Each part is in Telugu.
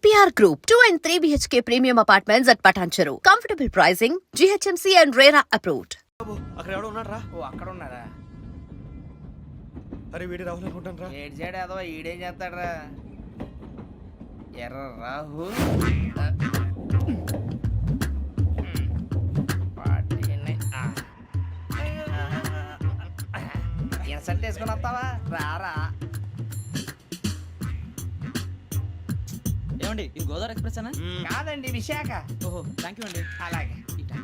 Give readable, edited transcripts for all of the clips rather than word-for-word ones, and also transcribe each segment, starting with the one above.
APR Group, 2 and 3 BHK premium apartments at Patancheru. Comfortable pricing, GHMC and RERA approved. అక్కడ ఎవడో ఉన్నాడు రా. ఓ అక్కడ ఉన్నారా? అరే వీడి రాహుల్ అనుకుంటాను రా. ఏడు చేయడు అదో ఈడేం చేస్తాడరా? ఎర్ర రాహు ఇన్సల్ట్ వేసుకుని వస్తావా? రారా. ఏమండి ఇది గోదావరి ఎక్స్ప్రెస్ అనా? కాదండి విశాఖ. ఓహో థ్యాంక్ యూ అండి. అలాగే. ఈ టైం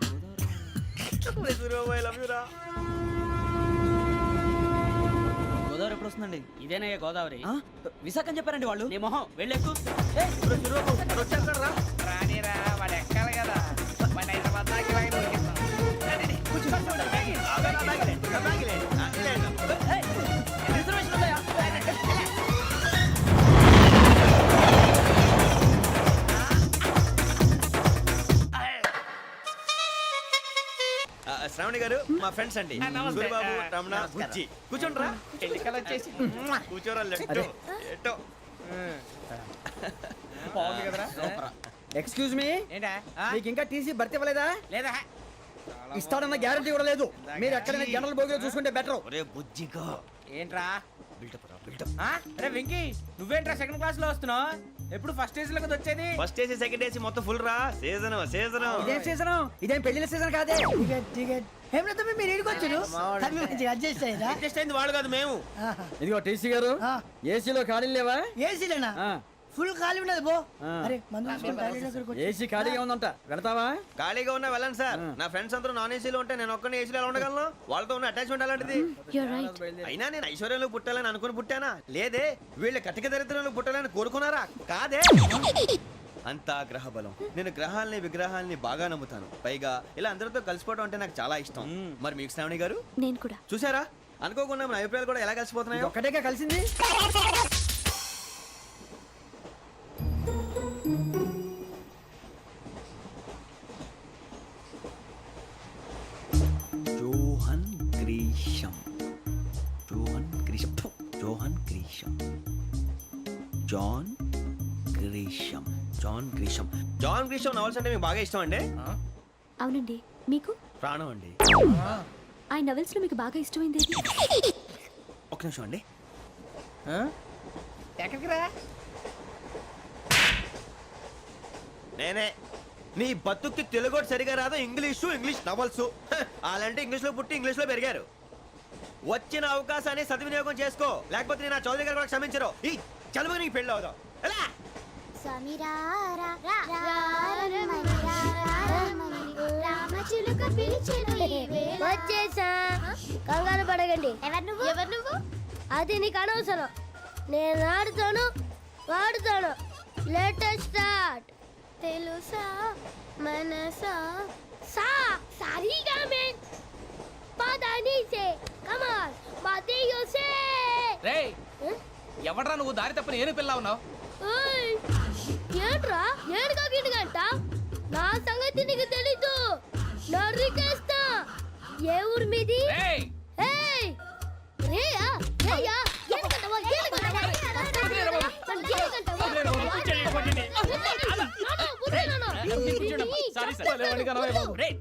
గోదావరి ఎప్పుడు వస్తుందండి? ఇదేనయ్య గోదావరి. విశాఖ అని చెప్పారండి వాళ్ళు. నీ మొహం వెళ్ళెక్కు. వచ్చేస్తాడు రా. రానిరా వాడు ఎక్కాలి కదా. వాడిని హైదరాబాద్ దాకా ఇలాగే దొరికిస్తాం. రిజర్వేషన్ ఉందా? శ్రావణి గారు మా ఫ్రెండ్స్ అండి. నమస్తే. సూరిబాబు, రమణ, నమస్కారం. బుజ్జి. కూర్చోండి రా. ఎన్నికలు వచ్చేసి కూర్చోరా లెట్టో. ఎట్టో. బాగుంది కదరా? ఎక్స్క్యూజ్ మీ, ఏంటా? మీకు ఇంకా టీసీ భర్తీ ఇవ్వలేదా? లేదా ఇస్తాడన్న గ్యారంటీ కూడా లేదు. మీరు ఎక్కడైనా జనరల్ బోగిలో చూసుకుంటే బెటర్. ఒరే బుజ్జిగా ఏంట్రా? బిల్డప్ రా బిల్డప్. అరే వెంకీ నువ్వేంట్రా సెకండ్ క్లాస్ లో వస్తున్నావు? ఎప్పుడు ఫస్ట్ ఏజ్ లో కదా వచ్చేది? ఫస్ట్ ఏసీ సెకండ్ ఏసీ మొత్తం ఫుల్ రా. సీజన్ ఇదేం సీజన్? ఇదేం పెళ్లిన సీజన్ కాదే. మీరు ఇడికొచ్చారు అడ్జస్ట్ అయ్యారా? అడ్జస్ట్ అయింది వాడు కాదు మేము. ఇదిగో టీసీ గారు, ఏసీలో ఖాళీ లేవా? ఏసీలేనా? ఫుల్ ఖాళీ ఉన్నది బో. అరే మందు తీసుకొని టాయిలెట్ దగ్గరకు వచ్చి. ఏసీ ఖాళీగా ఉందంట, వెళ్తావా? ఖాళీగా ఉన్నా వెళ్ళండి సార్. నా ఫ్రెండ్స్ అందరూ నాన్ ఏసీలో ఉంటే నేను ఒక్కనే ఏసీలో ఎలా ఉండగలను? వాళ్ళతో ఉన్న అటాచ్మెంట్ అలాంటిది. అయినా నేను ఐశ్వర్యంలో పుట్టాలని అనుకుని పుట్టానా? లేదే. వీళ్ళ కటిక దరిద్రంలో పుట్టాలని కోరుకున్నారా? కాదే. అంతా గ్రహ బలం. నేను గ్రహాలని విగ్రహాలని బాగా నమ్ముతాను. పైగా ఇలా అందరితో కలిసిపోవడం అంటే నాకు చాలా ఇష్టం. మరి మీకు శ్రావణి గారు? నేను కూడా. చూసారా, అనుకోకుండా మన అభిప్రాయాలు కూడా ఎలా కలిసిపోతున్నాయో. ఒక్కటేగా కలిసింది. Johan Grisham, Johan Grisham, Johan Grisham, John Grisham, John Grisham. John Grisham novels అంటే మీకు బాగా ఇష్టం అండి? అవునండి. మీకు? ప్రాణం అండి. ఆ నవెల్స్ లో మీకు బాగా ఇష్టమైంది ఏది? ఒక్క నిమిషం అండి. ఎక్కడికి రా? నేనే. నీ బతుక్కి తెలుగు సరిగా రాదు. English novels. అలాంటి ఇంగ్లీష్ లో పుట్టి ఇంగ్లీష్ లో పెరిగారు. వచ్చిన అవకాశాన్ని సద్వినియోగం చేసుకో, లేకపోతే నేను నా చౌదరి గారు కూడా క్షమించరు. ఈ చదువు నీకు పెళ్ళి అవుదాం. ఎలా? వచ్చేసా, కంగారు పడకండి. ఎవరు నువ్వు? అది నీకు అనవసరం. నేను ఆడుతాను, వాడుతాను. Latest start. తెలుసా మనసా సా సారీగా మెన్ పదనిసే కమాన్ మదేయోసే. రేయ్ ఎవడ్రా నువ్వు? దారి తప్పని ఏను పిల్ల ఉన్నావు? ఓయ్ ఏంట్రా ఏడుగా గిడుగంట? నా సంగతి నీకు తెలీదు. నరికేస్తా. ఏ ఊరు మీది? రేయ్ ఏయ్ రేయా రేయా ఎందుకంటవా? Sorry sir. రేయ్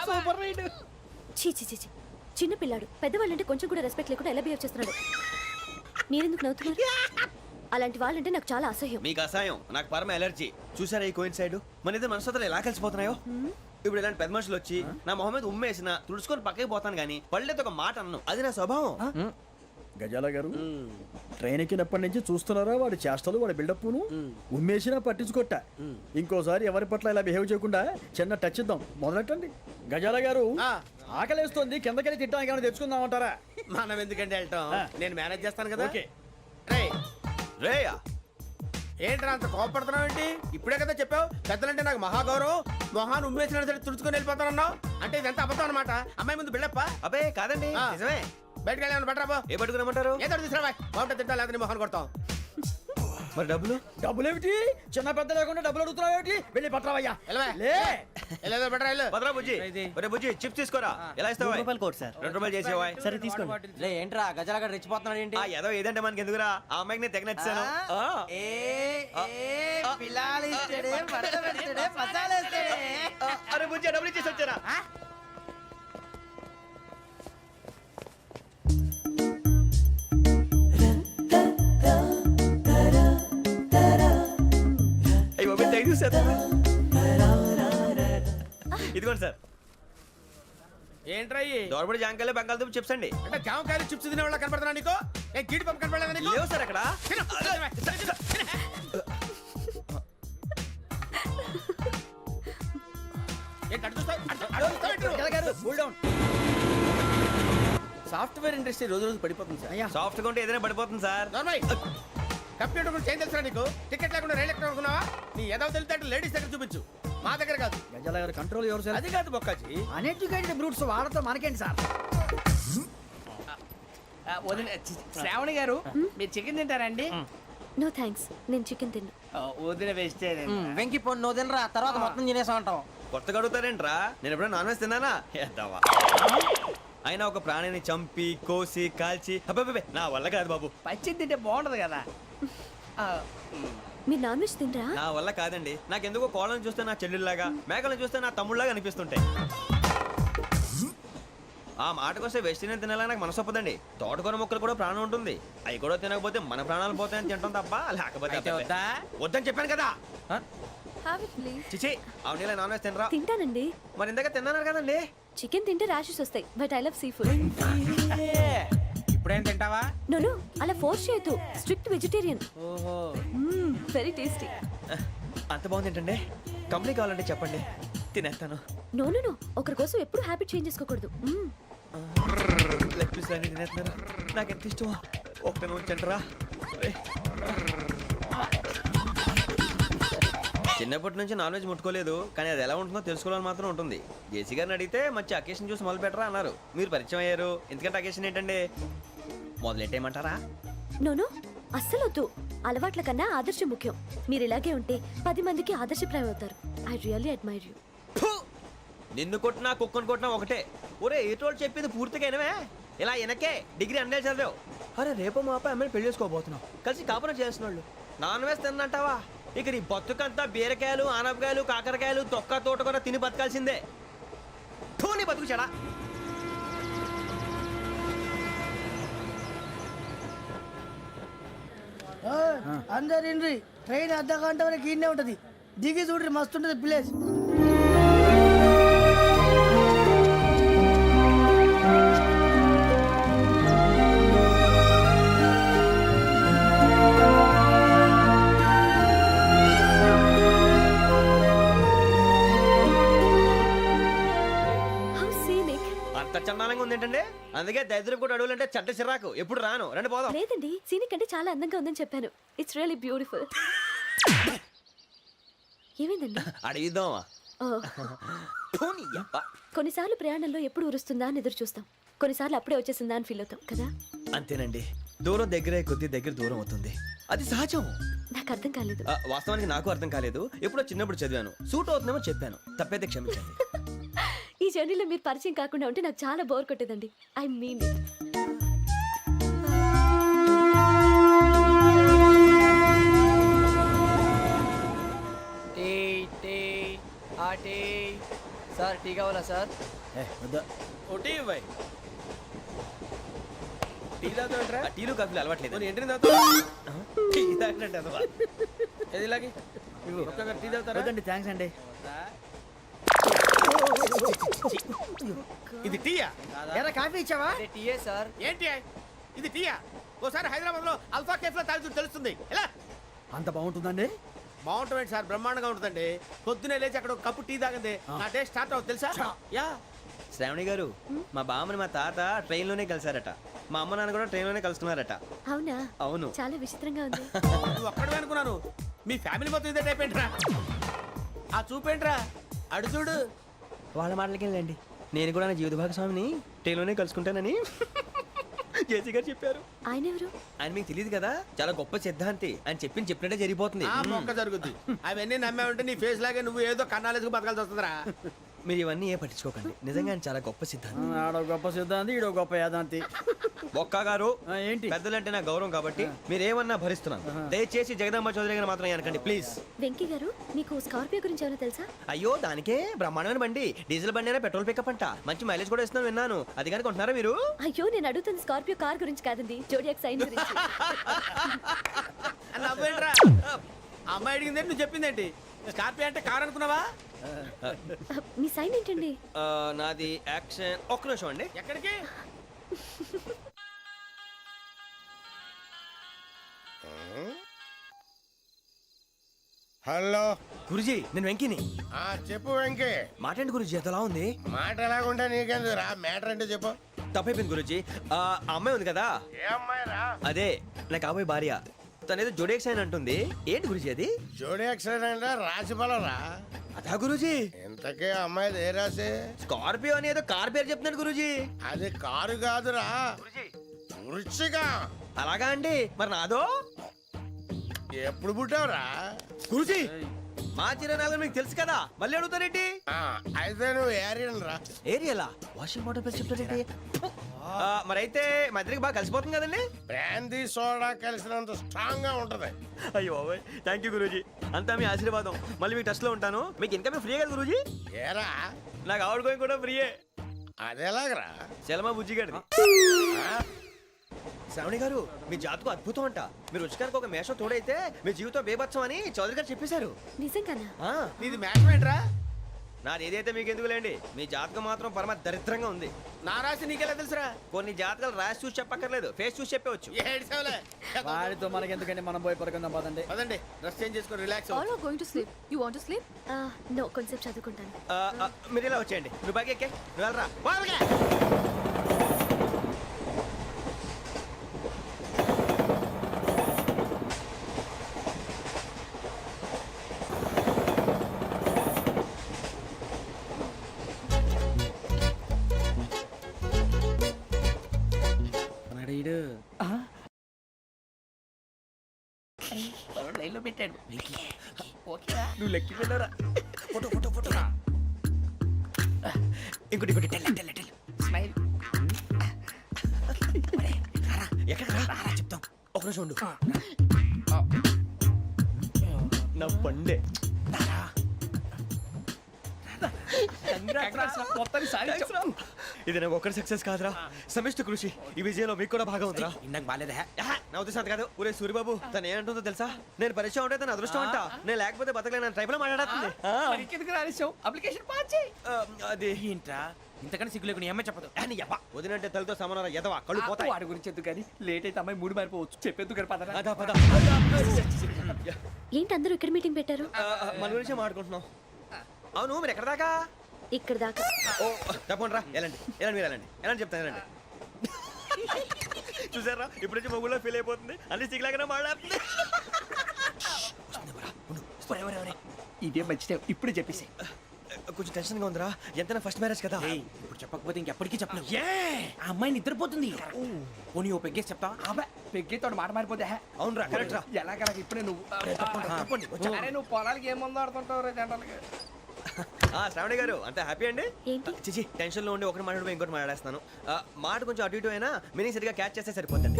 సూపర్ రైడ్. చీ చీ చీ చీ. చిన్న పిల్లాడు పెద్దవాళ్ళంటే కొంచెం కూడా రెస్పెక్ట్ లేకుండా ఎలా బిహేవ్ చేస్తున్నాడు? మీరెందుకు నవ్వుతున్నారు? అలాంటి వాళ్ళంటే నాకు చాలా అసహ్యం. మీకు అసహాయం, నాకు పరమ ఎలర్జీ. చూసారా ఈ కోయిన్సైడ్? మన ఇద్దరు మనసులో ఎలా కలిసిపోతున్నాయో. ఇప్పుడు ఇలాంటి పెద్ద మనుషులు వచ్చి నా మొహం మీద ఉమ్మేసిన తుడుచుకొని పక్కకి పోతాను కానీ పళ్ళేతో ఒక మాట అన్ను. అది నా స్వభావం. గజాల గారు, ట్రైన్ ఎక్కినప్పటి నుంచి చూస్తున్నారా వాడి చేష్టలు, వాడి బిల్డప్ను? ఉమ్మేసినా పట్టించుకోట. ఇంకోసారి ఎవరి పట్ల ఇలా బిహేవ్ చేయకుండా చిన్న టచ్ ఇద్దాం. మొదలెట్టండి. గజాల గారు, ఆకలేస్తుంది, కిందకెళ్ళి తిట్టడానికి ఏమైనా తెచ్చుకుందామంటారా? మనం ఎందుకంటే వెళ్తాం, నేను మేనేజ్ చేస్తాను కదా. ఓకే. రేయా ఏంట్రా అంత కోపడుతున్నావు ఏంటి? ఇప్పుడే కదా చెప్పావు పెద్దలంటే నాకు మహాగౌరవం. మొహాన్ని ఉమ్మేసిన సరే తుడుచుకొని వెళ్ళిపోతానన్నావు. అంటే ఇదంతా అబద్ధం అనమాట. అమ్మాయి ముందు బిళ్ళప్ప. అబ్బే కాదండి, నిజమే. బయటకు వెళ్ళి బట్రాబో. ఏ పట్టుకురమ్మంటారు? ఏదో తీసుకురా. బాగుంటుంది తింటా, లేదా మొహాన్ని కొడతాం. మరి డబ్బులు? డబ్బులు ఏమిటి? చిన్న పెద్ద లేకుండా డబ్బులు అడుగుతున్నావు ఏమిటి? వెళ్ళి పట్టరావయ్యా. వెళ్ళవా? లే వెళ్ళేదో బెటర్ వెళ్ళు. భద్రా బుజ్జి ఒరే బుజ్జి చిప్స్ తీసుకోరా ఎలా ఇస్తావా రూపాయలు కోట్ సార్ 2 రూపాయలు చేసేవా సరే తీసుకోండి. లే ఏంట్రా గజాలగడ రెచ్చిపోతున్నాడు ఏంటి? ఆ ఏదో ఏదంటే మనకి ఎందుకురా ఆ అమ్మాయికి నేను తెగ నచ్చాను అరే బుజ్జి డబ్బులు ఇచ్చేసి వచ్చారా అయ్యి బాబు థ్యాంక్ యూ సార్ ఇదిగోండి సార్ ఏంట్రా ఇయి? దోరబడి జాంకాయలు బంగాళదుంప చిప్స్ అండి అంటే జామకాయలు చిప్స్ తినే వాళ్ళ కనపడుతున్నా నీకు? నేను జీడి పంపు కనపడలేదా నీకు? లేవు సార్ అక్కడ తిను, తిను, తిను. ఏంటి అటు చూస్తావు? అటు చూస్తావు ఏంటి? సాఫ్ట్వేర్ ఇండస్ట్రీ రోజు రోజు పడిపోతుంది సార్. సాఫ్ట్ గా ఉంటే ఏదైనా పడిపోతుంది సార్ నార్మల్ కంప్యూటర్ గురించి ఏం తెలుసా నీకు? టికెట్ లేకుండా రైలు ఎక్కడ అనుకున్నావా? నీ ఏదో తెలితే లేడీస్ దగ్గర చూపించు, మా దగ్గర కాదు. గజాల గారు కంట్రోల్ ఎవరు సార్? అది కాదు బొక్కాజీ. అన్ఎడ్యుకేటెడ్ బ్రూట్స్ వాడతో మనకేంటి సార్? శ్రావణి గారు మీరు చికెన్ తింటారండి? నో థ్యాంక్స్, నేను చికెన్ తిన్నా. వదిన వేస్తే వెంకి పొన్ను నువ్వు తినరా, తర్వాత మొత్తం తినేసా ఉంటాం. కొత్తగా అడుగుతారేంట్రా నేను ఎప్పుడైనా నాన్ వెజ్ తిన్నానా ఎద్దావా అయినా ఒక ప్రాణిని చంపి కోసి కాల్చి అబ్బబ్బబ్బే, నా వల్ల కాదు బాబు పచ్చి తింటే బాగుంటది కదా. మీరు నాన్ వెజ్ తినరా? నా వల్ల కాదండి నాకెందుకో కోళ్ళని చూస్తే నా చెల్లెళ్ళలాగా మేకలను చూస్తే నా తమ్ముళ్ళలాగా అనిపిస్తుంటాయి ఆ మాటకొస్తే వెస్టిరియన్ తినాలని నాకు మనసు ఒప్పదండి తోటకూర మొక్కలు కూడా ప్రాణం ఉంటుంది అవి కూడా తినకపోతే మన ప్రాణాలు పోతాయని తింటాం తప్ప లేకపోతే అబ్బబ్బే. వద్దని చెప్పాను కదా చిచి అవునీ నాన్ వెజ్ తినరా తింటానండి. మరి ఇందాక తిన్నాను కదండి చికెన్ తింటే ర్యాషెస్ వస్తాయి, but I love sea food. ఇప్పుడేం తింటావా? నో అలా ఫోర్స్ చేయొద్దు, స్ట్రిక్ట్ వెజిటేరియన్. ఓహో వెరీ టేస్టీ. అంత బాగుంది ఏంటండి కంపెనీ కావాలంటే చెప్పండి తినేస్తాను నో ఒకరి కోసం ఎప్పుడు హ్యాబిట్ చేంజ్ చేసుకోకూడదు. లెగ్ పీస్ అన్ని తినేస్తున్నారు నాకు ఎంత ఇష్టం ఒకటే ఉంచండిరా చిన్నప్పటి నుంచి నాన్ వెజ్ ముట్టుకోలేదు కానీ అది ఎలా ఉంటుందో తెలుసుకోవాలని మాత్రం ఉంటుంది జేసీ గారిని అడిగితే మంచి అకేషన్ చూసి మొదలు పెట్టరా అన్నారు మీరు పరిచయం అయ్యారు ఎందుకంటే అకేషన్ ఏంటండి మొదలెట్టేయమంటారా నో అస్సలు వద్దు. అలవాట్ల కన్నా ఆదర్శం ముఖ్యం. మీరు ఇలాగే ఉంటే 10 మందికి ఆదర్శప్రాయం అవుతారు. I really admire you. నిన్ను కొట్టినా కుక్కను కొట్టినా ఒకటే ఒరే ఏటోళ్ళు చెప్పింది పూర్తిగా వినవే ఇలా వెనకే డిగ్రీ అన్నే చదివావు అరే రేపు మా అబ్బాయి అమ్మాయిని పెళ్లి చేసుకోబోతున్నావు కలిసి కాపురం చేసిన వాళ్ళు నాన్ వెజ్ తిన్నంటావా ఇక నీ బతుకంతా బీరకాయలు ఆనపకాయలు కాకరకాయలు తొక్క తోట కూడా తిని బతకాల్సిందే నీ బతుకు చెడా అందరు ఇండ్రి ట్రైన్ అర్ధ గంట వరకు ఇన్నే ఉంటది. దిగి చూడ్రి మస్తు ఉంటది ప్లేస్. How scenic. అంత చందానంగా ఉంది ఏంటంటే అందుకే దరిద్రం కూడా అడవులంటే చెడ్డ చిరాకు ఎప్పుడు రాను రండి పోదాం లేదండి, సీనిక్ అంటే చాలా అందంగా ఉందని చెప్పాను. It's really beautiful. ఏమైందండి? అడిగిద్దామా ఓ, కొన్నిసార్లు ప్రయాణంలో ఎప్పుడు ఉరుస్తుందా అని ఎదురు చూస్తాం, కొన్నిసార్లు అప్పుడే వచ్చేసిందా అని ఫీల్ అవుతాం కదా. అంతేనండి దూరం దగ్గరే కొద్ది దగ్గర దూరం అవుతుంది అది సహజం నాకు అర్థం కాలేదు. వాస్తవానికి నాకు అర్థం కాలేదు ఎప్పుడో చిన్నప్పుడు చదివాను సూట్ అవుతుందేమో చెప్పాను తప్పైతే క్షమించండి ఈ జర్నీలో మీరు పరిచయం కాకుండా ఉంటే నాకు చాలా బోర్ కొట్టేదండి. I mean it. Tea tea ఆ టీ సార్ టీ కావాలా సార్? ఒకటి ఇవ్వాయి టీ తాగుతావేంట్రా? ఆ టీలు కాఫీలు అలవాట్లేదు మరి ఏంటి తాగుతావు? టీ తాగినట్టు అదవా. ఏది ఇలాగే ఒక్కొక్కరు టీ తాగుతారా? వద్దండి, థ్యాంక్స్ అండి. ఇది టీయా? ఎరా కాఫీ ఇచ్చావా? అదే టీయే సార్. ఏంటి ఇది టీయా? ఓసారి హైదరాబాద్ లో అల్ఫా కేఫ్ లో తాగుతూ తెలుస్తుంది ఎలా అంత బాగుంటుందండి? బాగుంటుంది సార్, బ్రహ్మాండంగా ఉంటుందండి. పొద్దునే లేచి అక్కడ ఒక కప్పు టీ తాగింది నా డే స్టార్ట్ అవుతుంది తెలుసా? యా శ్రావణి గారు మా బామ్మని మా తాత ట్రైన్ లోనే కలిసారట మా అమ్మ నాన్న కూడా ట్రైన్ లోనే కలుసుకున్నారట అవునా? అవును చాలా విచిత్రంగా ఉంది. నువ్వు ఒక్కడే అనుకున్నాను, మీ ఫ్యామిలీ మొత్తం ఇదే టైప్ ఏంట్రా? ఆ చూపేంట్రా అడు చూడు. వాళ్ళ మాటలకి వెళ్ళండి నేను కూడా నా జీవిత భాగస్వామిని ట్రైన్ లోనే కలుసుకుంటానని జేసీ గారు చెప్పారు. ఆయన ఎవరు? ఆయన మీకు తెలియదు కదా, చాలా గొప్ప సిద్ధాంతి. ఆయన చెప్పినట్టే జరిగిపోతుంది. ఆ మొక్క జరుగుద్ది. అవన్నీ నమ్మే ఉంటే నీ ఫేస్ లాగే నువ్వు ఏదో కన్నాలేసుకు బతకాల్సి వస్తుందిరా. మీరు ఇవన్నీ ఏ పట్టించుకోకండి. నిజంగా ఆయన చాలా గొప్ప సిద్ధాంతి. ఆడో గొప్ప సిద్ధాంతి, ఈడో గొప్ప యాదాంతి. బొక్క గారు, ఏంటి? పెద్దలంటే నా గౌరవం కాబట్టి మీరు ఏమన్నా భరిస్తున్నాను. దయచేసి జగదాంబ చౌదరి గారు మాత్రం అనకండి ప్లీజ్. వెంకీ గారు, మీకు స్కార్పియో గురించి ఏమైనా తెలుసా? అయ్యో దానికే బ్రహ్మాండమైన బండి, డీజిల్ బండి అయినా పెట్రోల్ పికప్ అంట, మంచి మైలేజ్ కూడా ఇస్తున్నాను విన్నాను. అది కానీ కొంటున్నారా మీరు? అయ్యో, నేను అడుగుతుంది స్కార్పియో కార్ గురించి కాదండి, జోడియాక్ సైన్ గురించి. నవ్వేంట్రా? అమ్మాయి అడిగింది నువ్వు చెప్పిందేంటి? స్కార్పియో అంటే కారు అనుకున్నావా? మీ సైన్ ఏంటండి? నాది యాక్షన్. ఒక్క నిమిషం అండి. ఎక్కడికి? హలో గురుజీ, నేను వెంకిని. చెప్పు వెంకీ. మాటండి గురుజీ, ఎంతలా ఉంది? మాట ఎలాగుంటా నీకెందుకు రా, మ్యాటర్ అంటే చెప్పు. తప్పైపోయింది గురుజీ. ఆ అమ్మాయి ఉంది కదా, ఏ అమ్మాయి రా? అదే నా కాబోయే భార్య. తనేదో జోడేక్ సైన్ అంటుంది. ఏంటి గురుజీ అది? జోడి యాక్సిడెంట్ రాసి రా. అదా గురుజీ? ఇంతకే అమ్మాయిది ఏ రాసి? స్కార్పియో అని ఏదో కార్ పేరు చెప్తున్నాడు గురుజీ. అది కారు కాదురా, వృచ్చిక. అలాగా అండి, మరి నాదో? ఎప్పుడు పుట్టావురా? గురుజీ, మా చిరనాలు మీకు తెలుసు కదా, మళ్ళీ అడుగుతారేంటి? అయితే నువ్వు ఏరియన్ రా. ఏరియలా? వాషింగ్ వాటర్ పేరు చెప్తారేంటి? మరైతే మా ఇద్దరికి బాగా కలిసిపోతుంది కదండి. బ్రాందీ సోడా కలిసినంత స్ట్రాంగ్ గా ఉంటది. అయ్యో థ్యాంక్ యూ గురూజీ, అంతా మీ ఆశీర్వాదం. మళ్ళీ మీకు టచ్ లో ఉంటాను. మీకు ఇన్కమ్ ఫ్రీ కదా గురూజీ? ఏరా, నాకు అవుట్ గోయింగ్ కూడా ఫ్రీయే. అదెలాగరా? చలమా బుజ్జి గారిది. శ్రావణి గారు, మీ జాతకు అద్భుతం అంట. మీరు రుచికారికి ఒక మేషం తోడైతే మీ జీవితం బేబత్సం అని చౌదరి గారు చెప్పేశారు. నిజంగానా? నీది మ్యాటర్ ఏంట్రా? నాది ఏదైతే మీకు ఎందుకులేండి, మీ జాతకం మాత్రం పరమ దరిద్రంగా ఉంది. నా రాసి నీకెలా తెలుసురా? కొన్ని జాతకాలు రాసి చూసి చెప్పక్కర్లేదు, ఫేస్ చూసి చెప్పవచ్చు. ఏడ్చావులే. వాడితో మనకి ఎందుకంటే మనం పోయి పడుకుందాం పదండి. పదండి, డ్రెస్ చేంజ్ చేసుకొని relax. All are going to sleep. You want to sleep? No, కొంచెం చదువుకుంటాను. మీరు ఇలా వచ్చేయండి. నువ్వు బాగా ఎక్కే, నువ్వు వెళ్ళరా. బాగా. లైన్లో పెట్టాడు. నువ్వు లెక్కి వెళ్ళరా. Photo photo photo. ఇంకోటి ఇంకోటి. Tell smile. ఎక్కడ రా చెప్తాం. ఒక నిమిషం ఉండు. నా పండే. ఇది నాకు ఒక్కరి సక్సెస్ కాదురా, సమిష్టి కృషి. ఈ విజయంలో మీకు కూడా భాగం ఉందిరా. ఇందాక బాలేదా? నా ఉద్దేశం అంత కాదు. ఊరే సూరిబాబు, తను ఏమంటుందో తెలుసా? నేను పరిచయం ఉంటే తన అదృష్టం అంట. నేను లేకపోతే బతకలేను ట్రైప్ లో మాట్లాడుతుంది. ఎందుకు రాలేసావు? అప్లికేషన్ పాస్ చేయి. అది ఏంట్రా ఇంతకన్నా సిగ్గు లేకుండా ఏమై చెప్పదు. వదినంటే తలతో సమానం ఎదవా, కళ్ళు పోతాయి. వాడి గురించి ఎందుకు కానీ లేట్ అయితే అమ్మాయి మూడు మారిపోవచ్చు. చెప్పేందుకు గారు పదరా. అదా పద. ఏంటి అందరూ ఇక్కడ మీటింగ్ పెట్టారు? మన గురించే మాట్లాడుకుంటున్నాం. అవును, మీరు ఎక్కడ దాకా? ఇక్కడ దాకా. ఓ తప్పకుండా రా, వెళ్ళండి వెళ్ళండి, మీరు వెళ్ళండి వెళ్ళండి, చెప్తాను వెళ్ళండి. చూసారా, ఇప్పుడు నుంచి మొగుల్లో ఫీల్ అయిపోతుంది. అన్ని సిగ్లాగానే మాట్లాడుతుంది. ఇదే మంచి టైం, ఇప్పుడే చెప్పేసి. కొంచెం టెన్షన్ గా ఉందిరా, ఎంతైనా ఫస్ట్ మ్యారేజ్ కదా. ఇప్పుడు చెప్పకపోతే ఇంకెప్పటికీ చెప్పలేవు. ఆ అమ్మాయి నిద్రపోతుంది. పోనీ ఓ పెగ్గేసి చెప్తా. అబ్బా పెగ్గేతో మాట మారిపోతే. అవునురా, కరెక్ట్ రా. ఎలాగలా ఇప్పుడే నువ్వు. తప్పండి. అరే నువ్వు పొలాలకి ఏముందో ఆడుతుంటావు రే జనరల్గా. శ్రావణి గారు, అంతా హ్యాపీ అండి? ఏంటి? చిచి, టెన్షన్ లో ఉండి ఒకటి మాట్లాడిపోయి ఇంకోటి మాట్లాడేస్తాను. మాట కొంచెం అటు ఇటు అయినా మీనింగ్ సరిగా క్యాచ్ చేస్తే సరిపోతుంది.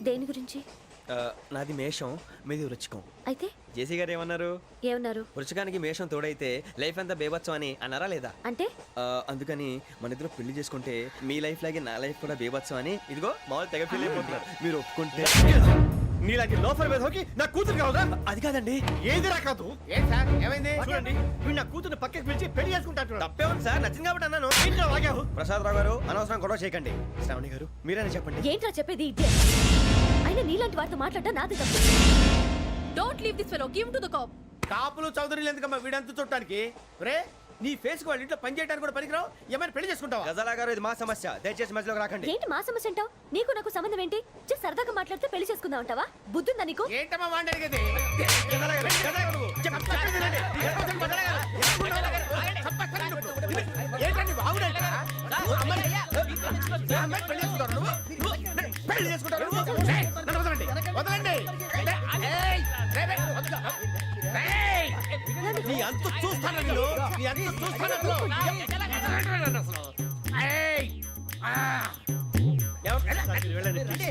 దేని గురించి? నాది మేషం, మీది వృచ్చికం. అయితే జేసీ గారు ఏమన్నారు? ఏమన్నారు? వృచ్చికానికి మేషం తోడైతే లైఫ్ అంతా బేబత్సం అని అన్నారా లేదా? అంటే అందుకని మన ఇద్దరు పెళ్లి చేసుకుంటే మీ లైఫ్ లాగే నా లైఫ్ కూడా బేబత్సం అని, ఇదిగో మామూలు తెగ ఫీల్ అయిపోతున్నారు. మీరు ఒప్పుకుంటే నీలాంటి లోఫర్ మీద హోకి నా కూతురు కావదా? అది కాదండి. ఏది రా కాదు? ఏం సార్ ఏమైంది? చూడండి, వీడు నా కూతురు పక్కకి పిలిచి పెళ్లి చేసుకుంటాడు. తప్పే ఉంది సార్, నచ్చింది కాబట్టి అన్నాను. ప్రసాద్ రావు గారు, అనవసరం గొడవ చేయకండి. శ్రావణి గారు, మీరైనా చెప్పండి. ఏంట్రా చెప్పేది? ఇదే అయినా నీలాంటి వారితో మాట్లాడటం నాది తప్పు. Don't leave this fellow. Give him to the cop. కాపులు చౌదరిలు ఎందుకమ్మా వీడంతా చుట్టానికి? రే నీ ఫేస్ కు వాళ్ళ ఇంట్లో పని చేయడానికి కూడా పనికిరావు. ఏమైనా పెళ్లి చేసుకుంటావా? గజాలా గారు, ఇది మా సమస్య, దయచేసి మధ్యలోకి రాకండి. ఏంటి మా సమస్య అంటావు? నీకు నాకు సంబంధం ఏంటి? సరదాగా మాట్లాడితే పెళ్లి చేసుకుందాం అంటావా? బుద్ధుందా నీకు? ఏంటమ్మా వాడిని అడిగేది? ఏంటండి బాగుండే పెళ్లి చేసుకుంటారు? పెళ్లి చేసుకుంటారు ఏయ్, నన్ను వదలండి వదలండి ఏయ్, రేయ్, రేయ్, వదలు. రేయ్, నీ అంత చూస్తాను నేను నీ అంత చూస్తాను అసలు. ఏయ్, ఆ. వెళ్ళండి.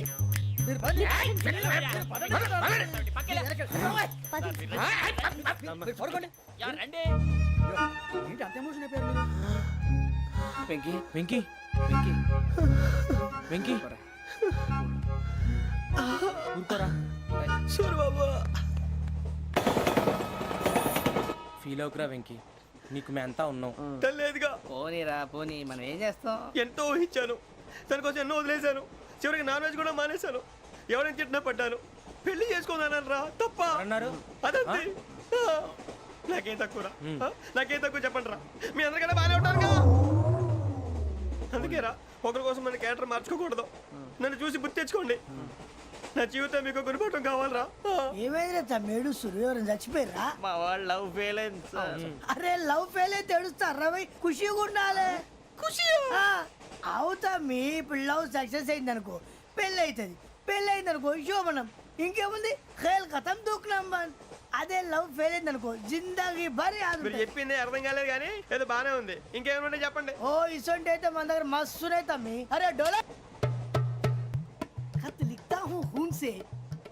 ఏంటి అంత ఎమోషన్ అయిపోయారు మీరు? వెంకీ వెంకీ వెంకీ వెంకీ ఊరుకోరా. ఫీల్ అవుకురా వెంకీ, నీకు మేమంతా ఉన్నాం. లేదుగా పోనీరా పోనీ, మనం ఏం చేస్తాం? ఎంతో ఊహించాను, దానికోసం ఎన్నో వదిలేశాను, చివరికి నాన్ వెజ్ కూడా మానేశాను, ఎవరైనా తిట్టినా పడ్డాను, పెళ్లి చేసుకున్నానని రా తప్ప అన్నారు అదంతే. నాకేం తక్కువ నాకేం తక్కువ చెప్పండి రా, మీ అందరికన్నా బాగానే ఉంటారుగా. అందుకే రా, ఒకరి కోసం మన క్యారెక్టర్ మార్చుకోకూడదు, నన్ను చూసి గుర్తు తెచ్చుకోండి. నా జీవితం మీకు గురిపటం కావాలరా. ఏమైందిరా తమ్మేడు సూర్యవరం చచ్చిపోయిరా? మా వాళ్ళు లవ్ ఫెయిల్ అయింది సార్. అరే లవ్ ఫెయిల్ అయితే ఏడుస్తారా భయ్? ఖుషిగా ఉండాలి. ఖుషి అవుతా మీ ఇప్పుడు లవ్ సక్సెస్ అయింది అనుకో పెళ్ళి అవుతుంది, పెళ్ళి అయింది అనుకో శోభనం, ఇంకేముంది ఖేల్ కథం దూకునాం బన్. అదే లవ్ ఫెయిల్ అయింది అనుకో జిందాగీ భారీ మీరు చెప్పింది అర్థం కాలేదు కానీ ఏదో బానే ఉంది. ఇంకేమైనా చెప్పండి. ఓ ఇసొంటి అయితే మన దగ్గర మస్తు తమ్మి. అరే డోలా खत लिखता हूँ खून से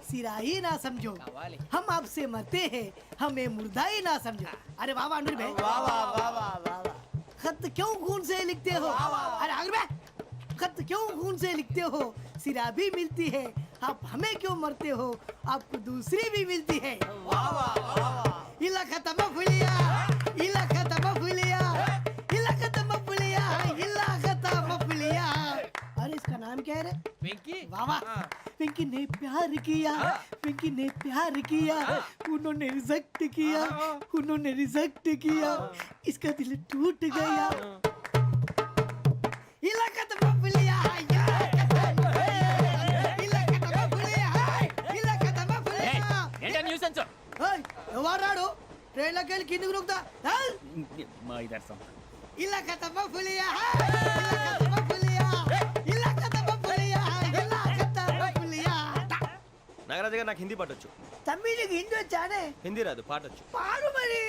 सिरा ही ना समझो, हम आपसे मरते हैं हमें मुर्दा ही ना समझो. अरे वाह वाह अनुर भाई, वाह वाह वाह वाह वाह. खत क्यों खून से लिखते हो? अरे अनुर भाई, खत क्यों खून से लिखते हो? सिरा भी मिलती है, आप हमें क्यों मरते हो? आपको दूसरी भी मिलती है. वाह वाह वाह. इला खत्म फुलिया, इला खत्म फुलिया, इला खत्म फुलिया, इला खत्म फुलिया. अरे इसका नाम क्या है रे? వెంకీ वाह वाह. पिंकी ने प्यार किया, पिंकी ने प्यार किया, उन्होंने रिजेक्ट किया, उन्होंने रिजेक्ट किया, इसका दिल टूट गया. इलाका तो बबलिया, इलाका तो बबलिया, इलाका तो बबलिया. ఏంటా న్యూసెన్స్? ఏయ్, ఎవరు రాడు? ట్రైన్లోకి వెళ్ళి కిందికి నొక్కుతా. మా ఇదర్సం ఇలాకా तो बबलिया, इलाका तो बबलिया, इलाका तो बबलिया, इलाका तो बबलिया. నాగరాజు గారు నాకు హిందీ పాటొచ్చు. తమ్మి నీకు హిందీ వచ్చానే? హిందీ రాదు, పాటొచ్చు. పాడు మరి.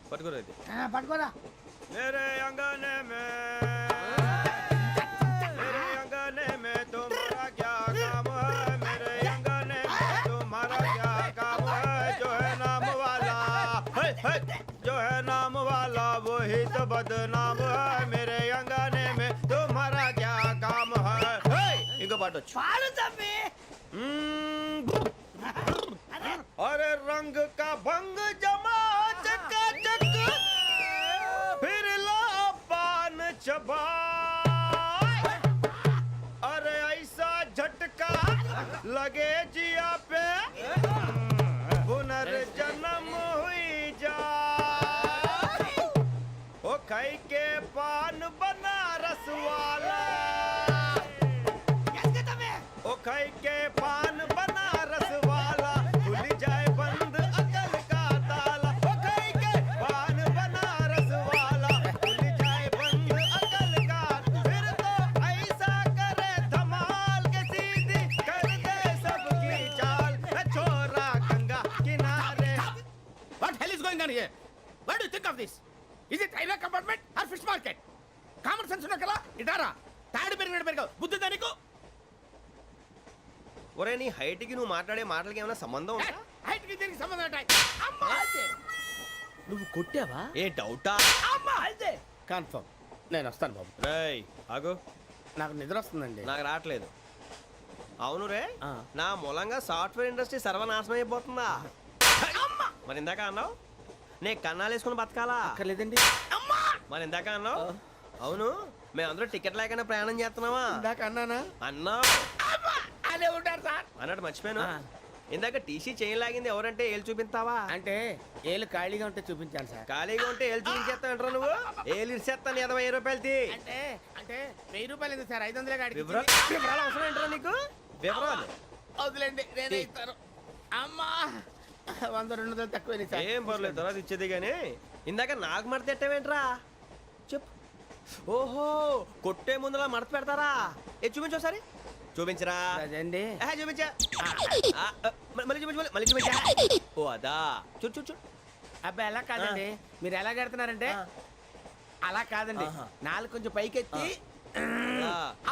పట్టుకోరు అయితే. పట్టుకోరా. मेरे अंगने में मेरे अंगने में तुम्हारा क्या काम है? मेरे अंगने में तुम्हारा क्या काम है? जो है नाम वाला जो है नाम वाला वही तो बदनाम है. मेरे अंगने में तुम्हारा क्या काम है? इनको पाटो. పాడు తమ్మి. अरे रंग का भंग जमा चकाचक फिर ला पान चबा. अरे ऐसा झटका लगे जिया पे पुनर्जन्म हुई जा. ओ खाई के पान बनारस वाला, ओ खाई के पान बनारस वाला खुल जाए बंद अकल का ताला. ओ खाई के पान बनारस वाला खुल जाए बंद अकल का. फिर तो ऐसा करे धमाल के सीधी कर दे सबकी चाल. छोरा गंगा किनारे. What hell is going on here? What do you think of this? Is it railway compartment or fish market? Common sense ఉన్నా కదా ఇటారా. తాడు పెరిగినట్టు పెరిగావు, బుద్ధి దానికి. ఒరే నీ హైట్ కి నువ్వు మాట్లాడే మాటలకి ఏమైనా సంబంధం ఉందా? హైట్ కి దీనికి సంబంధం ఉంటాయి. అమ్మా అయితే నువ్వు కొట్టావా? ఏ డౌటా? అమ్మా అయితే కన్ఫర్మ్. నేను వస్తాను బాబు. రేయ్ ఆగు, నాకు నిద్ర వస్తుందండి. నాకు రావట్లేదు. అవును రే, నా మూలంగా సాఫ్ట్వేర్ ఇండస్ట్రీ సర్వనాశనం అయిపోతుందా? మరి ఇందాక అన్నావు నే కన్నాలు వేసుకుని బతకాలా? అక్కర్లేదండి. మరి ఇందాక అన్నావు అవును మేమందరూ టికెట్ లేకుండా ప్రయాణం చేస్తున్నావా? ఇందాక అన్నానా? అన్నావు. అదే ఉంటారు సార్. అన్నట్టు మర్చిపోయాను, ఇందాక టీసీ చేయి లాగింది ఎవరంటే ఏళ్ళు చూపిస్తావా? అంటే ఏళ్ళు ఖాళీగా ఉంటే చూపించాను సార్. ఖాళీగా ఉంటే ఏళ్ళు చూపించేస్తానంటారా నువ్వు? ఏళ్ళు ఇచ్చేస్తాను 20 రూపాయలది. అంటే అంటే 1000 రూపాయలు ఎందుకు సార్? 500 గాడికి వివరాలు అవసరం ఏంటరా నీకు? వివరాలు వదిలేండి, నేనే ఇస్తాను. అమ్మా 100 200 తక్కువ ఏం పర్లేదు, తర్వాత ఇచ్చేది కానీ ఇందాక నాకు మడత ఎట్టవేంట్రా చెప్పు. ఓహో కొట్టే ముందులా మడత పెడతారా? ఏ చూపించు ఒకసారి. చూపించరా అదండి చూపించా మళ్ళీ చూపించు మళ్ళీ చూపించా ఓ అదా చూడు చూడు చూడు అబ్బాయి ఎలా కాదండి మీరు ఎలా కడుతున్నారంటే అలా కాదండి నాలుగు కొంచెం పైకెత్తి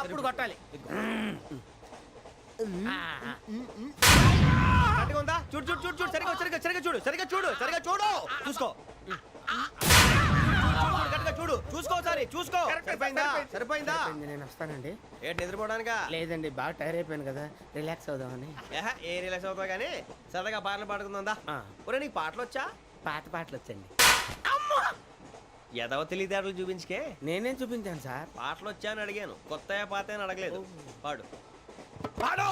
అప్పుడు కొట్టాలి కరెక్ట్గా ఉందా చూడు చూడు చూడు చూడు సరిగా సరిగా సరిగా చూడు సరిగా చూడు సరిగా చూడు చూసుకో కరెక్ట్గా చూడు చూసుకో ఒకసారి చూసుకో సరిపోయిందా సరిపోయిందా నేను వస్తానండి. ఏంటి నిద్రపోవడానికా లేదండి బాగా టైర్ అయిపోయాను కదా రిలాక్స్ అవుదామని. ఏ రిలాక్స్ అవుతావు కానీ సరదాగా పాటలు పాడుకుందా ఒరే నీకు పాటలు వచ్చా పాత పాటలు వచ్చండి. ఎదవ తెలివితేటలు చూపించుకే నేనేం చూపించాను సార్. పాటలు వచ్చా అని అడిగాను కొత్త పాత అని అడగలేదు పాడు పాడు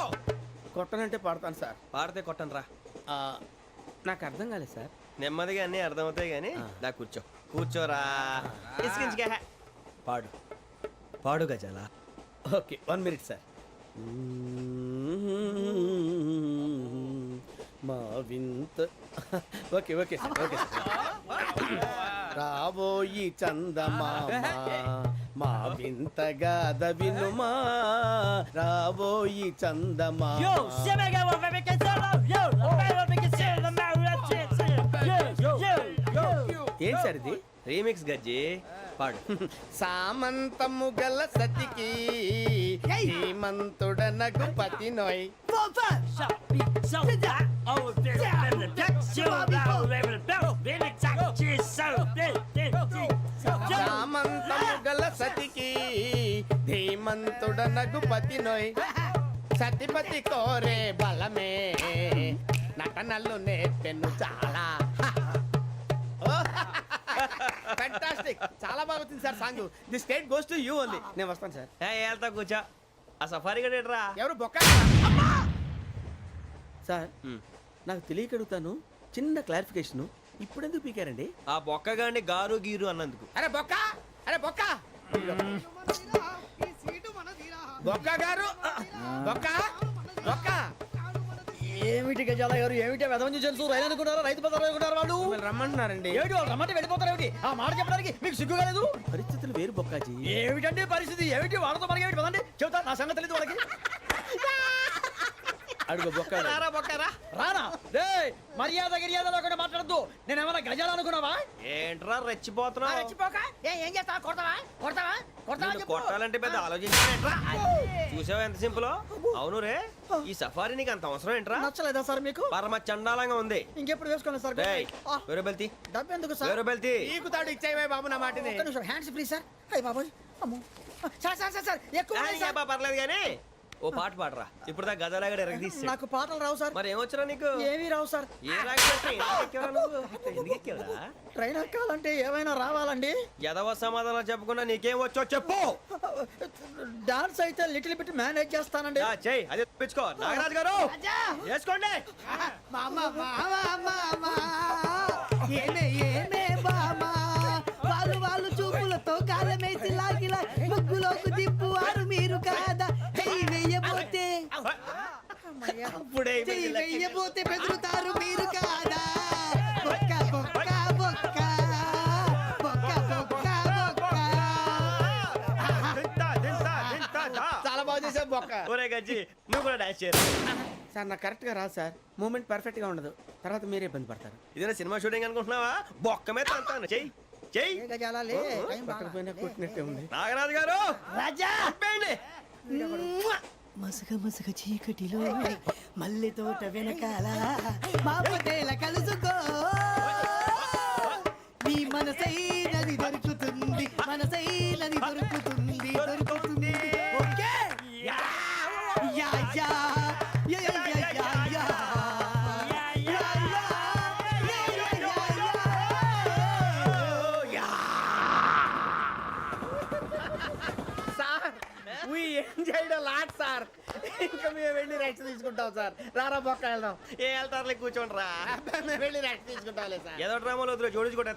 కొట్టనంటే పడతాను సార్. పాడితే కొట్టను రా నాకు అర్థం కాలేదు సార్. నెమ్మదిగా అన్నీ అర్థమవుతాయి కానీ నా కూర్చో కూర్చోరా ఇసుకించుకే పాడు పాడు గజాల ఓకే 1 minute సార్. మా వింత okay okay sir okay sir. రాబోయి చందమామ మా వింతగా వినుమా రాబోయి చందమామ. ఏం సార్ ఇది? రీమిక్స్ గజ్జి పాడు సామంతము గల సతికి శ్రీమంతుడనగు పతి నోయ్. సామంతము గల సతికి ధీమంతుడనగు పతి నోయ్. సతిపతి కోరే బలమే నటనలు నేర్పెను చాలా. ఫ్యాంటాస్టిక్ చాలా బాగా వచ్చింది sir song. The state goes to you only. నేను వస్తాను సార్. వెళ్తా కూర్చో ఆ సఫారీ గడేట్రా ఎవరు బొక్క సార్ నాకు తెలియక అడుగుతాను చిన్న క్లారిఫికేషన్. ఇప్పుడు ఎందుకు పీకారండి? ఆ బొక్కగాడిని గారు గీరు అన్నందుకు. అరే బొక్క అరే బొక్క బొక్క గారు బొక్క బొక్క ఏమిటి గజాల గారు ఏమిటి వెదవని చూసాను రైలు అనుకున్నారా రైతు బజార్ అనుకున్నారు వాళ్ళు మిమ్మల్ని రమ్మంటున్నారండి. ఏమిటి వాళ్ళు రమ్మంటే వెళ్ళిపోతారు ఏమిటి ఆ మాట చెప్పడానికి మీకు సిగ్గు కాలేదు? పరిస్థితులు వేరు బొక్కాజీ. ఏమిటండి పరిస్థితి ఏమిటి వాళ్ళతో మనకి ఏమిటి పదండి చెబుతా నా సంగతి తెలియదు వాళ్ళకి. అడుగు బొక్క రారా బొక్కరా రానా రే మర్యాద గిర్యాద లేకుండా మాట్లాడద్దు. నేను ఏమైనా గజాలు అనుకున్నావా? ఏంట్రా రెచ్చిపోతున్నావు ఏం చేస్తావా కొడతావా కొడతావా కొడతావా నిన్ను కొట్టాలంటే పెద్ద ఆలోచించానేంట్రా చూసావా ఎంత సింపుల్. అవును రే ఈ సఫారీ నీకు అంత అవసరం ఏంట్రా? నచ్చలేదా సార్ మీకు? పరమ చండాలంగా ఉంది. ఇంకెప్పుడు వేసుకోండి సార్. డేయ్, వేరే బెల్తి డబ్బు ఎందుకు సార్? వేరే బెల్తి ఈకుతాడు ఇచ్చేవే బాబు నా మాటని. ఒక్క నిమిషం హ్యాండ్స్ ఫ్రీ సార్. అయ్య బాబోయ్ అమ్మో సార్ సార్ సార్ సార్ ఎక్కువ ఉన్నాయి సార్. పర్లేదు కానీ ఓ పాట పాడరా. ఇప్పుడు దా గదలాగడ ఎరగ తీసి నాకు పాటలు రావు సార్. మరి ఏమొచ్చరా నీకు? ఏమీ రావు సార్. ఏ ఎందుకు ఎక్కావురా? ట్రైన్ ఎక్కాలంటే ఏమైనా రావాలండి. ఎదవ సమాధానం చెప్పకుండా నీకేం వచ్చో చెప్పు. డాన్స్ అయితే లిటిల్ బిట్ మేనేజ్ చేస్తానండి. చెయ్యి అదే తెప్పించుకో. నాగరాజు గారు వేసుకోండి. ఏమే ఏమే బామా వాళ్ళు వాళ్ళు చూపులతో కాలమేసి లాగిలా ముగ్గులోకి తిప్పువారు మీరు కాదా? చెయ్యి వెయ్యబోతే చెయ్యి వెయ్యబోతే బెదురుతారు మీరు కాదా? బొక్క బొక్క బొక్క బొక్క బొక్క బొక్క. చాలా బాగా చేసావు బొక్క. ఒరే గజ్జి నువ్వు కూడా డాన్స్ చేయరా? సార్ నాకు కరెక్ట్ గా రాదు సార్. మూమెంట్ పర్ఫెక్ట్ గా ఉండదు. తర్వాత మీరే ఇబ్బంది పడతారు. ఇదేనా సినిమా షూటింగ్ అనుకుంటున్నావా? బొక్క మీద అంటాను. చెయ్యి చెయ్యి. పట్టకపోయినా కొట్టినట్టే ఉంది. నాగరాజు గారు రాజా చెప్పండి. మసగ మసగ చీకటిలో మల్లె తోట వెనకాల మా పటేల కలుసుకో నీ మనసైనది దొరుకుతుంది మనసైనది దొరుకుతుంది దొరుకుతుంది. Okay yeah yeah yeah yeah yeah yeah yeah. Sir we enjoyed a lot sir. ఇంకా మేము వెళ్ళి రెస్ట్ తీసుకుంటాం సార్. రారా బొక్క వెళ్దాం. ఏ వెళ్తారులే కూర్చోండి రా. మేము వెళ్ళి రెస్ట్ తీసుకుంటాంలే సార్. ఏదో డ్రామాలో వద్దు జోడించుకుంటా.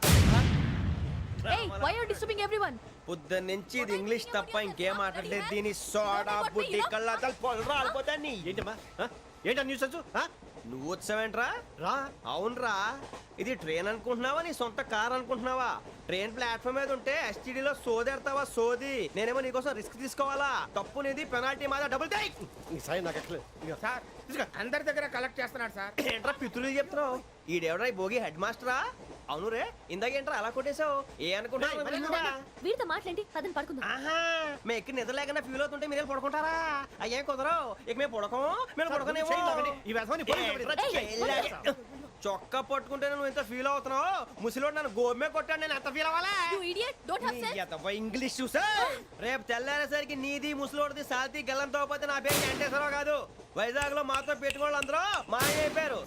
Hey, why are you disturbing everyone? పొద్దున్న నుంచి ఇది ఇంగ్లీష్ తప్ప ఇంకేం మాట్లాడలేదు. దీని సోడా బుడ్డి కళ్ళ పొలరా అయిపోతాన్ని. ఏంటమ్మా ఏంటా న్యూస్ వచ్చు? నువ్వు వచ్చావేంట్రా రా అవునరా ఇది ట్రైన్ అనుకుంటున్నావా నీ సొంత కార్ అనుకుంటున్నావా ట్రైన్ ప్లాట్ఫామ్ మీద ఉంటే ఎస్టీడీలో సోదేడతావా సోది నేనేమో నీకోసం రిస్క్ తీసుకోవాలా తప్పు నీది పెనాల్టీ మాదా డబుల్ టై ఈ సాయి నాకు ఎక్కలేదు ఇక సార్ అందరి దగ్గర కలెక్ట్ చేస్తున్నాడు సార్. ఏంట్రా పితులు చెప్తున్నావు ఈడెవడ్రా ఈ భోగి హెడ్ మాస్టరా అవును రే ఇందాకేంట్రా అలా కొట్టేశావు ఏ అనుకుంటున్నావు వీరితో మాట్లాడి పదని పడుకుందాం. ఆహా మేము ఎక్కడ నిద్ర లేకుండా ఫీల్ అవుతుంటే మీరు పడుకుంటారా అయ్యేం కుదరవు ఇక మేము పడకం మేము పడకనేమో ఈ వ్యసనాన్ని చొక్కా పట్టుకుంటే నువ్వు ఎంత ఫీల్ అవుతున్నావు ముసలివాడు నన్ను గోమే కొట్టాడు నేను ఎంత ఫీల్ అవ్వాలా You idiot! Don't have sense! English చూసా రేపు తెల్లారేసరికి నీది ముసలోడిది సాల్తీ గల్లంతో పోతే నా పేరు వెంకటేశ్వరరావు కాదు వైజాగ్ లో మాతో పెట్టుకోళ్ళు అందరూ మాయమైపోయారు